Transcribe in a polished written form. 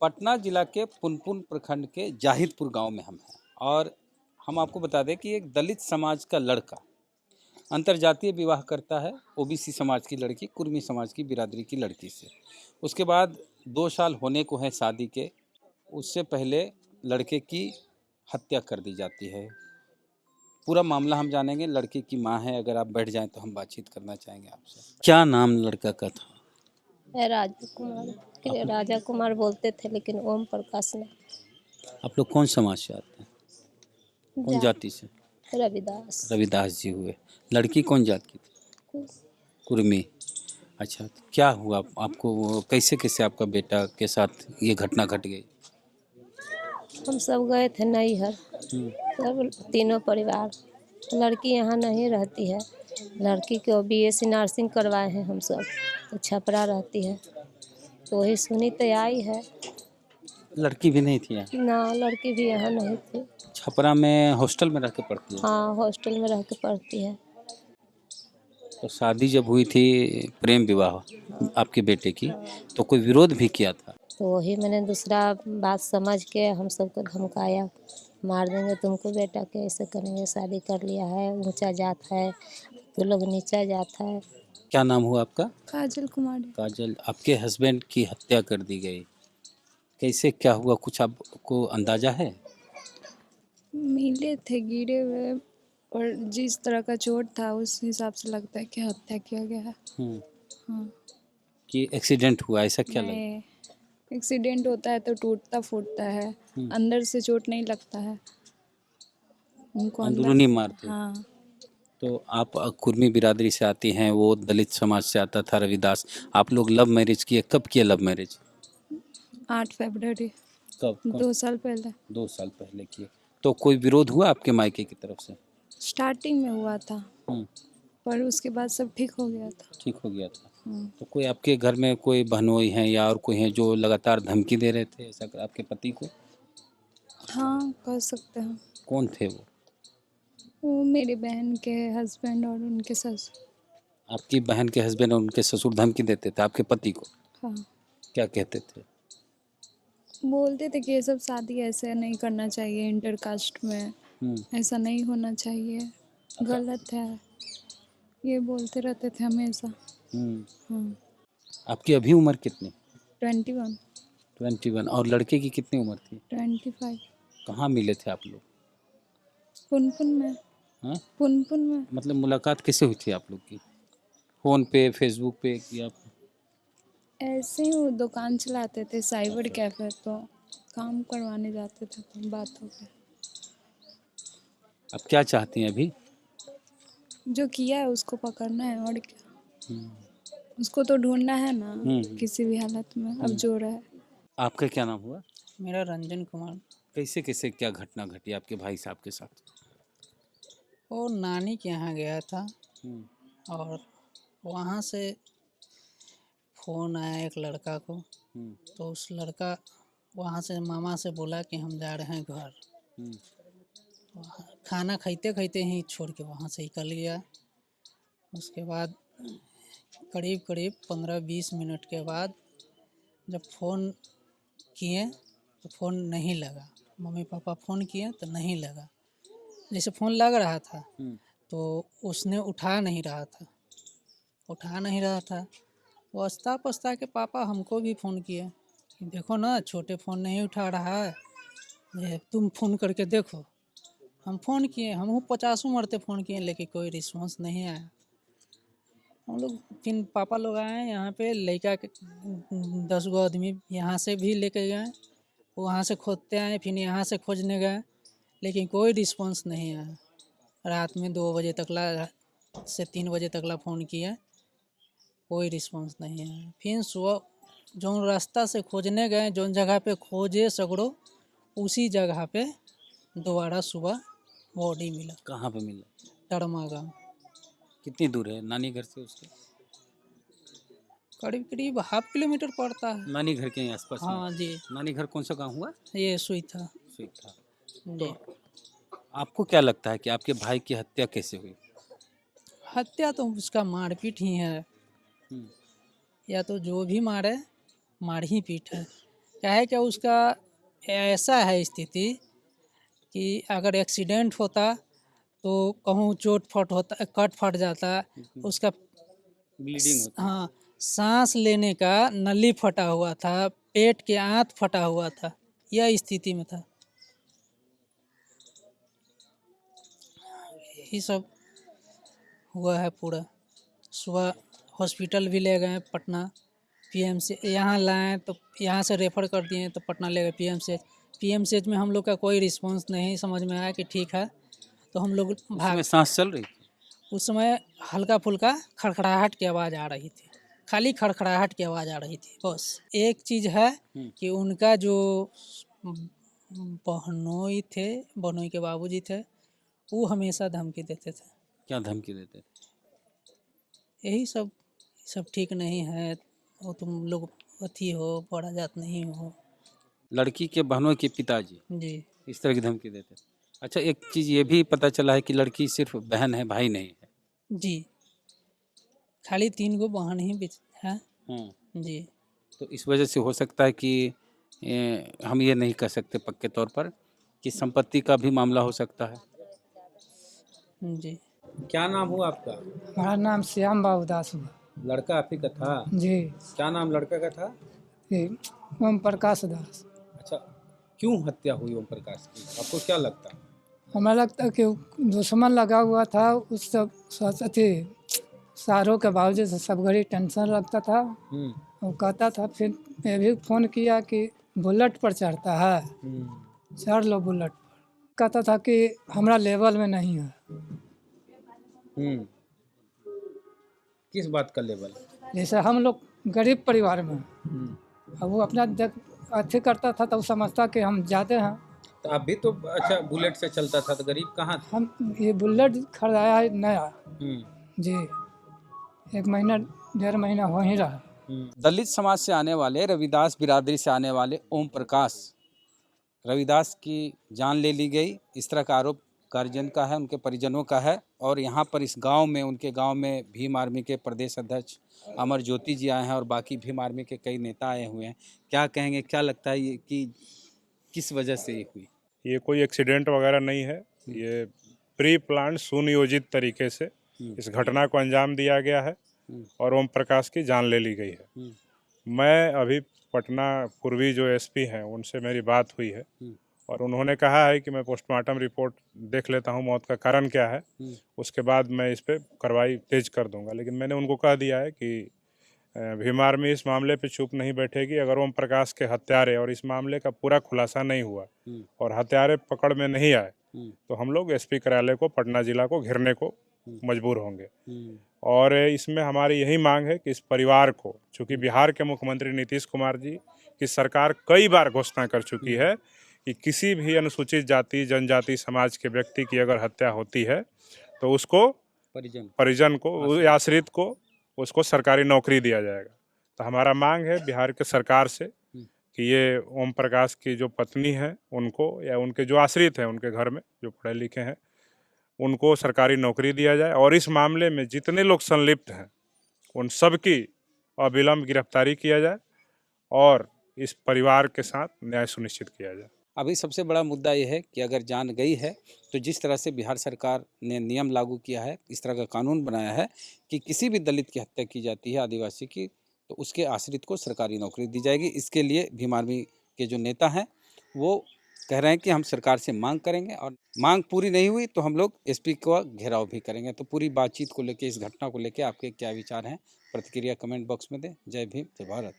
पटना जिला के पुनपुन प्रखंड के जाहिदपुर गांव में हम हैं और हम आपको बता दें कि एक दलित समाज का लड़का अंतर्जातीय विवाह करता है ओबीसी समाज की लड़की कुर्मी समाज की बिरादरी की लड़की से। उसके बाद 2 साल होने को है शादी के, उससे पहले लड़के की हत्या कर दी जाती है। पूरा मामला हम जानेंगे, लड़की की माँ है, अगर आप बैठ जाएं तो हम बातचीत करना चाहेंगे आपसे। क्या नाम लड़का का था? राजा कुमार, राजा कुमार बोलते थे लेकिन ओम प्रकाश ने। आप लोग कौन समाज से आते हैं, कौन जाति से? रविदास। रविदास जी हुए। लड़की कौन जात की थी? कुर्मी। अच्छा, तो क्या हुआ आपको, कैसे कैसे आपका बेटा के साथ ये घटना घट गई? हम सब गए थे नैहर, सब तीनों परिवार। लड़की यहाँ नहीं रहती है, लड़की को बीएससी नर्सिंग करवाए हैं हम सब, तो छपरा रहती है, तो वही सुनी तो आई है। लड़की भी नहीं थी यहाँ? ना, लड़की भी यहाँ नहीं थी। छपरा में हॉस्टल में रह के पढ़ती है? हाँ, हॉस्टल में रह के पढ़ती है। तो शादी जब हुई थी प्रेम विवाह आपके बेटे की, तो कोई विरोध भी किया था? तो वही मैंने दूसरा बात समझ के हम सबको धमकाया, मार देंगे तुमको बेटा के, ऐसे करेंगे, शादी कर लिया है, ऊंचा जात है, तो लोग नीचा जात है। क्या नाम हुआ आपका? काजल कुमारी। काजल, आपके हस्बैंड की हत्या कर दी गई, कैसे क्या हुआ, कुछ आपको अंदाजा है? मिले थे गिरे हुए और जिस तरह का चोट था उस हिसाब से लगता है कि हत्या किया गया है। हाँ। कि एक्सीडेंट हुआ, ऐसा क्या लगा? नहीं, एक्सीडेंट होता है तो टूटता फूटता है, अंदर से चोट नहीं लगता है उनको, अंदरूनी मारते? हाँ। तो आप कुर्मी बिरादरी से आती हैं, वो दलित समाज से आता था रविदास। आप लोग लव मैरिज किए, कब किए लव मैरिज? 8 फरवरी, कब? 2 साल पहले। 2 साल पहले किए। तो कोई विरोध हुआ आपके मायके की तरफ से? स्टार्टिंग में हुआ था हम्म, पर उसके बाद सब ठीक हो गया था। ठीक हो गया था। हाँ। तो कोई आपके घर में कोई बहनोई हैं या और कोई हैं जो लगातार धमकी दे रहे थे ऐसा आपके पति को? हाँ, कह सकते हैं। कौन थे वो? मेरी बहन के हस्बैंड और उनके ससुर। आपकी बहन के हस्बैंड और उनके ससुर धमकी देते थे आपके पति को? हाँ, क्या कहते थे? बोलते थे कि ये सब शादी ऐसे नहीं करना चाहिए, इंटर कास्ट में ऐसा नहीं होना चाहिए, गलत है, ये बोलते रहते थे हमेशा। हाँ। आपकी अभी उम्र कितनी? 21। 21। और लड़के की कितनी उम्र थी? 25। कहाँ मिले थे आप लोग? पुनपुन में। हाँ, पुनपुन में। मतलब मुलाकात कैसे हुई थी आप लोग की? फ़ोन पे, फेसबुक पे या? ऐसे ही वो दुकान चलाते थे साइबर कैफे, तो काम करवाने जाते थे तो बात हो गई। अब क्या चाहती हैं अभी? जो किया है उसको पकड़ना है और क्या, उसको तो ढूंढना है ना किसी भी हालत में, अब जो रहा है। आपका क्या नाम हुआ? मेरा रंजन कुमार। कैसे कैसे क्या घटना घटी आपके भाई साहब के साथ? वो नानी के यहाँ गया था और वहाँ से फ़ोन आया एक लड़का को, तो उस लड़का वहाँ से मामा से बोला कि हम जा रहे हैं घर। खाना खाते खाते ही छोड़ के वहाँ से निकल गया। उसके बाद करीब करीब 15-20 मिनट के बाद जब फ़ोन किए तो फ़ोन नहीं लगा, मम्मी पापा फ़ोन किए तो नहीं लगा। जैसे फ़ोन लग रहा था तो उसने उठा नहीं रहा था। पछता पछता के पापा हमको भी फ़ोन किए, देखो ना छोटे फ़ोन नहीं उठा रहा है, ये तुम फ़ोन करके देखो। हम फ़ोन किए, हम 50 मरते फ़ोन किए लेकिन कोई रिस्पॉन्स नहीं आया। हम लोग फिर पापा लोग आए यहाँ पे, लड़का के 10 गो आदमी यहाँ से भी लेके गए, वहाँ से खोदते आए, फिर यहाँ से खोजने गए लेकिन कोई रिस्पॉन्स नहीं आया। रात में 2 बजे तक से 3 बजे तक फ़ोन किया, कोई रिस्पॉन्स नहीं आया। फिर सुबह जो रास्ता से खोजने गए, जो जगह पे खोजे सगड़ो, उसी जगह पे दोबारा सुबह बॉडी मिला। कहाँ पे मिला? टरमा गाँव। कितनी दूर है नानी घर से उसके? करीब करीब ½ किलोमीटर पड़ता है। नानी घर के आसपास में? हाँ जी। नानी घर कौन सा गांव हुआ? ये सुई था। तो आपको क्या लगता है कि आपके भाई की हत्या कैसे हुई? हत्या तो उसका मारपीट ही है, या तो जो भी मारे मार ही पीट है, क्या है कि उसका ऐसा है स्थिति कि अगर एक्सीडेंट होता तो कहूँ चोट फट होता, कट फट जाता, उसका ब्लीडिंग होती है। हाँ सांस लेने का नली फटा हुआ था, पेट के आंत फटा हुआ था, यह स्थिति में था। यही सब हुआ है पूरा। सुबह हॉस्पिटल भी ले गए पटना, पीएमसी यहाँ लाए तो यहाँ से रेफ़र कर दिए तो पटना ले गए पीएमसीएच में हम लोग का कोई रिस्पांस नहीं समझ में आया कि ठीक है, तो हम लोग भाग। उसमें सांस चल रही थी। उस समय हल्का फुल्का खड़खड़ाहट की आवाज़ आ रही थी, खाली खड़खड़ाहट की आवाज़ आ रही थी बस। एक चीज़ है कि उनका जो बहनोई थे, बहनोई के बाबूजी थे, वो हमेशा धमकी देते थे। क्या धमकी देते थे? यही सब ठीक नहीं है, वो तुम लोग अथी हो, बड़ा जात नहीं हो। लड़की के बहनों के पिताजी जी इस तरह की धमकी देते थे। अच्छा, एक चीज़ ये भी पता चला है कि लड़की सिर्फ बहन है, भाई नहीं है। जी, खाली 3 गो बहन ही है। हाँ, जी तो इस वजह से हो सकता है कि हम ये नहीं कह सकते पक्के तौर पर कि संपत्ति का भी मामला हो सकता है। जी। क्या नाम हुआ आपका? हमारा नाम श्याम बाबू दास हुआ। लड़का आप ही का था? जी, क्या नाम लड़का का था? ये ओम प्रकाश दास। अच्छा, क्यों हत्या हुई ओम प्रकाश की? आपको क्या लगता है? हमें लगता है कि दुश्मन लगा हुआ था, उस सब अथी सारों के बावजूद से सब घड़ी टेंशन रखता था। वो कहता था, फिर मैं भी फ़ोन किया कि बुलेट पर चढ़ता है, चढ़ लो बुलेट पर। कहता था कि हमारा लेवल में नहीं है। किस बात का लेवल? जैसे हम लोग गरीब परिवार में हैं, अब वो अपना अथी करता था तो वो समझता कि हम ज़्यादा हैं। तो आप भी तो अच्छा बुलेट से चलता था, तो गरीब कहाँ थे? हम ये बुलेट खरीदाया है नया जी, 1 महीना 1.5 महीना हो ही रहा। दलित समाज से आने वाले, रविदास बिरादरी से आने वाले ओम प्रकाश, रविदास की जान ले ली गई, इस तरह का आरोप गार्जियन का है, उनके परिजनों का है। और यहाँ पर इस गांव में, उनके गांव में भीम आर्मी के प्रदेश अध्यक्ष अमर ज्योति जी आए हैं और बाकी भीम आर्मी के कई नेता आए हुए हैं। क्या कहेंगे, क्या लगता है ये कि किस वजह से ये हुई? ये कोई एक्सीडेंट वगैरह नहीं है, ये प्री प्लान सुनियोजित तरीके से इस घटना को अंजाम दिया गया है और ओम प्रकाश की जान ले ली गई है। मैं अभी पटना पूर्वी जो एसपी हैं उनसे मेरी बात हुई है और उन्होंने कहा है कि मैं पोस्टमार्टम रिपोर्ट देख लेता हूं, मौत का कारण क्या है, उसके बाद मैं इस पर कार्रवाई तेज कर दूंगा। लेकिन मैंने उनको कह दिया है कि भीम आर्मी इस मामले पे चुप नहीं बैठेगी। अगर ओम प्रकाश के हत्यारे और इस मामले का पूरा खुलासा नहीं हुआ और हत्यारे पकड़ में नहीं आए तो हम लोग एसपी कार्यालय को, पटना जिला को घेरने को मजबूर होंगे। और इसमें हमारी यही मांग है कि इस परिवार को, चूँकि बिहार के मुख्यमंत्री नीतीश कुमार जी की सरकार कई बार घोषणा कर चुकी है कि किसी भी अनुसूचित जाति जनजाति समाज के व्यक्ति की अगर हत्या होती है तो उसको परिजन को, आश्रित को, उसको सरकारी नौकरी दिया जाएगा। तो हमारा मांग है बिहार के सरकार से कि ये ओम प्रकाश की जो पत्नी है उनको, या उनके जो आश्रित हैं उनके घर में जो पढ़े लिखे हैं, उनको सरकारी नौकरी दिया जाए और इस मामले में जितने लोग संलिप्त हैं उन सब की अविलंब गिरफ्तारी किया जाए और इस परिवार के साथ न्याय सुनिश्चित किया जाए। अभी सबसे बड़ा मुद्दा ये है कि अगर जान गई है तो जिस तरह से बिहार सरकार ने नियम लागू किया है, इस तरह का कानून बनाया है कि किसी भी दलित की हत्या की जाती है, आदिवासी की, तो उसके आश्रित को सरकारी नौकरी दी जाएगी। इसके लिए भीम आर्मी के जो नेता हैं वो कह रहे हैं कि हम सरकार से मांग करेंगे और मांग पूरी नहीं हुई तो हम लोग एसपी का घेराव भी करेंगे। तो पूरी बातचीत को लेकर, इस घटना को लेकर आपके क्या विचार हैं, प्रतिक्रिया कमेंट बॉक्स में दें। जय भीम, जय भारत।